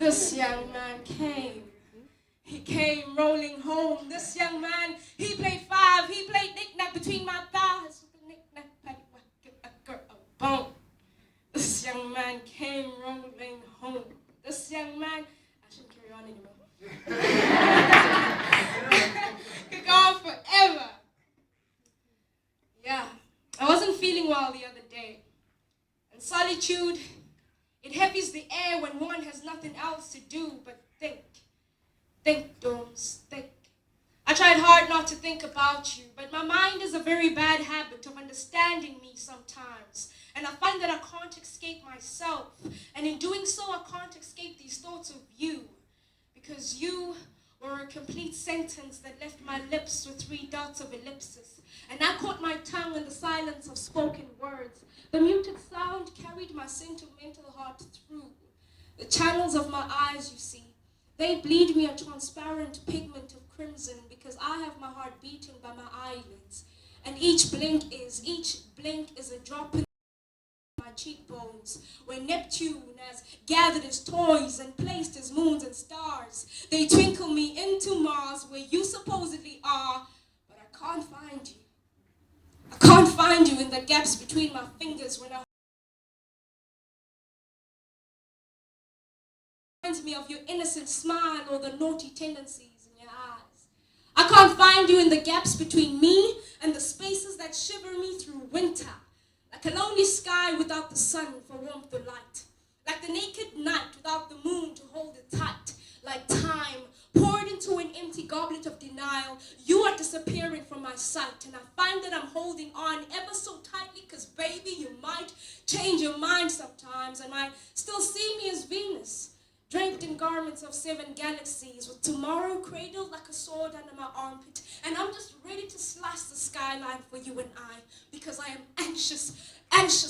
This young man came. He came rolling home. This young man, he played five. He played knick-knack between my thighs. With a knick-knack, paddywhack, give a girl a bone. This young man came rolling home. This young man, I shouldn't carry on anymore. Could go on forever. Yeah, I wasn't feeling well the other day. And solitude, it heavies the air when one has nothing else to do but think. Think, Domes, think. I tried hard not to think about you, but my mind is a very bad habit of understanding me sometimes. And I find that I can't escape myself. And in doing so, I can't escape these thoughts of you. Because you were a complete sentence that left my lips with 3 dots of ellipsis. And I caught my tongue in the silence of spoken words. The muted sound carried my sentimental heart through. The channels of my eyes, you see, they bleed me a transparent pigment of crimson because I have my heart beating by my eyelids. And each blink is a drop in my cheekbones, where Neptune has gathered his toys and placed his moons and stars. They twinkle me into Mars, where you supposedly are, but I can't find you. I can't find you in the gaps between my fingers when I reminds me of your innocent smile or the naughty tendencies in your eyes. I can't find you in the gaps between me and the spaces that shiver me through winter, like a lonely sky without the sun for warmth or light, like the naked night without the moon to hold it tight, like time poured into an empty goblet of denial. You are disappearing from my sight, and I find that I'm holding on ever so tightly because, baby, you might change your mind sometimes and might still see me as Venus, draped in garments of 7 galaxies, with tomorrow cradled like a sword under my armpit. And I'm just ready to slice the skyline for you and I, because I am anxious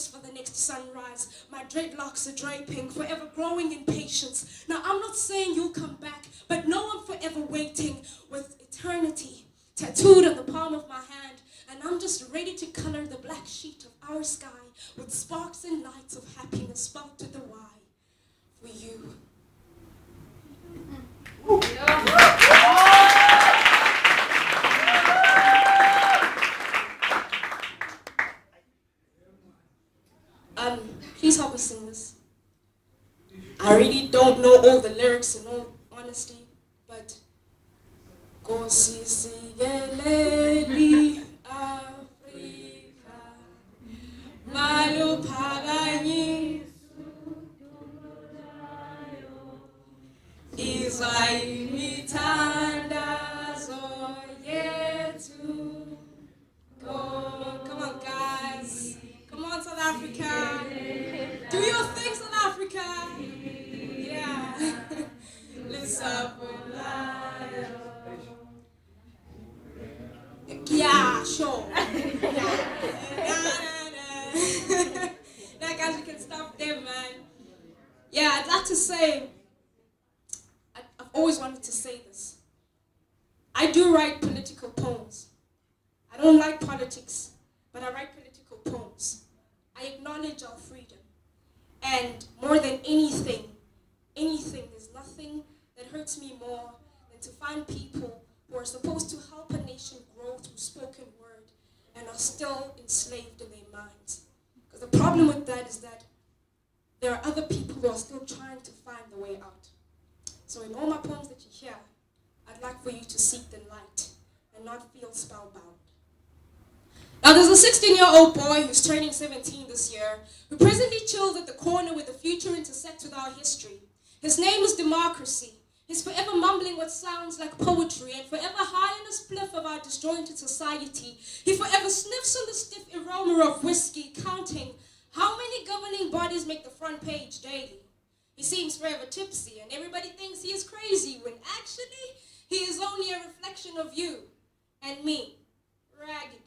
for the next sunrise. My dreadlocks are draping, forever growing in patience. Now, I'm not saying you'll come back, but know I'm forever waiting with eternity tattooed on the palm of my hand. And I'm just ready to color the black sheet of our sky with sparks and lights of happiness spelled with the Y for you. Please help me sing this. I really don't know all the lyrics in all honesty, but Nkosi sikeleli Afrika maluphakanyiswa imithandazo yethu. Come on, guys. Come on, South Africa. Do your thing, South Africa. Yeah. Let's up. Yeah, sure. Now, guys, we can stop there, man. Yeah, I'd like to say, I've always wanted to say this. I do write political poems. I don't like politics, but I write political poems. I acknowledge our freedom. And more than anything, there's nothing that hurts me more than to find people who are supposed to help a nation grow through spoken word and are still enslaved in their minds. Because the problem with that is that there are other people who are still trying to find the way out. So in all my poems that you hear, I'd like for you to seek the light and not feel spellbound. Now there's a 16-year-old boy who's turning 17 this year, who presently chills at the corner where the future intersects with our history. His name is Democracy. He's forever mumbling what sounds like poetry and forever high in the spliff of our disjointed society. He forever sniffs on the stiff aroma of whiskey, counting how many governing bodies make the front page daily. He seems forever tipsy and everybody thinks he is crazy when actually he is only a reflection of you and me, raggedy,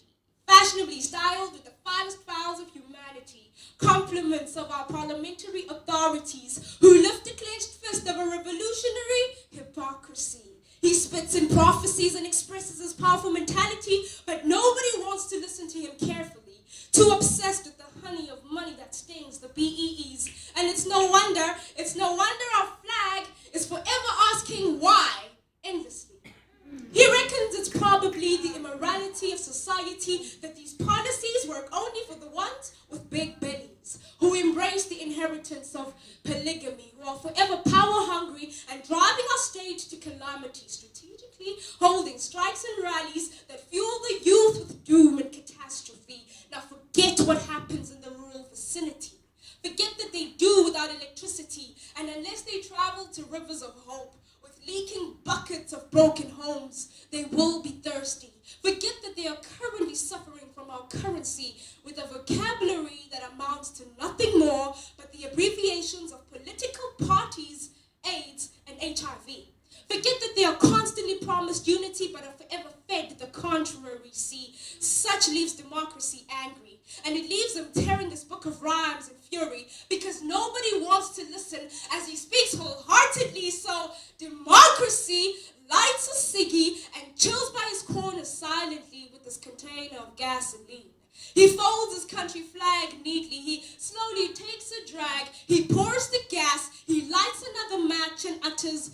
fashionably styled with the finest files of humanity, compliments of our parliamentary authorities who lift the clenched fist of a revolutionary hypocrisy. He spits in prophecies and expresses his powerful mentality, but nobody wants to listen to him carefully, too obsessed with the honey of money that stings, the BEEs. And it's no wonder our flag is forever asking why endlessly. He reckons it's probably the immorality of society that these policies work only for the ones with big bellies, who embrace the inheritance of polygamy, who are forever power-hungry and driving our state to calamity, strategically holding strikes and rallies that fuel the youth with doom and catastrophe. Now forget what happens in the rural vicinity. Forget that they do without electricity, and unless they travel to rivers of hope, with leaking buckets of broken homes, they will be thirsty. Forget that they are currently suffering from our currency with a vocabulary that amounts to nothing more but the abbreviations of political parties, AIDS, and HIV. Forget that they are constantly promised unity but are forever fed the contrary. See, such leaves democracy angry, and it leaves them tearing this book of rhymes in fury because nobody wants to listen as he speaks wholeheartedly. So democracy lights a ciggy and chills by his corner silently with this container of gasoline. He folds his country flag neatly. He slowly takes a drag. He pours the gas. He lights another match and utters,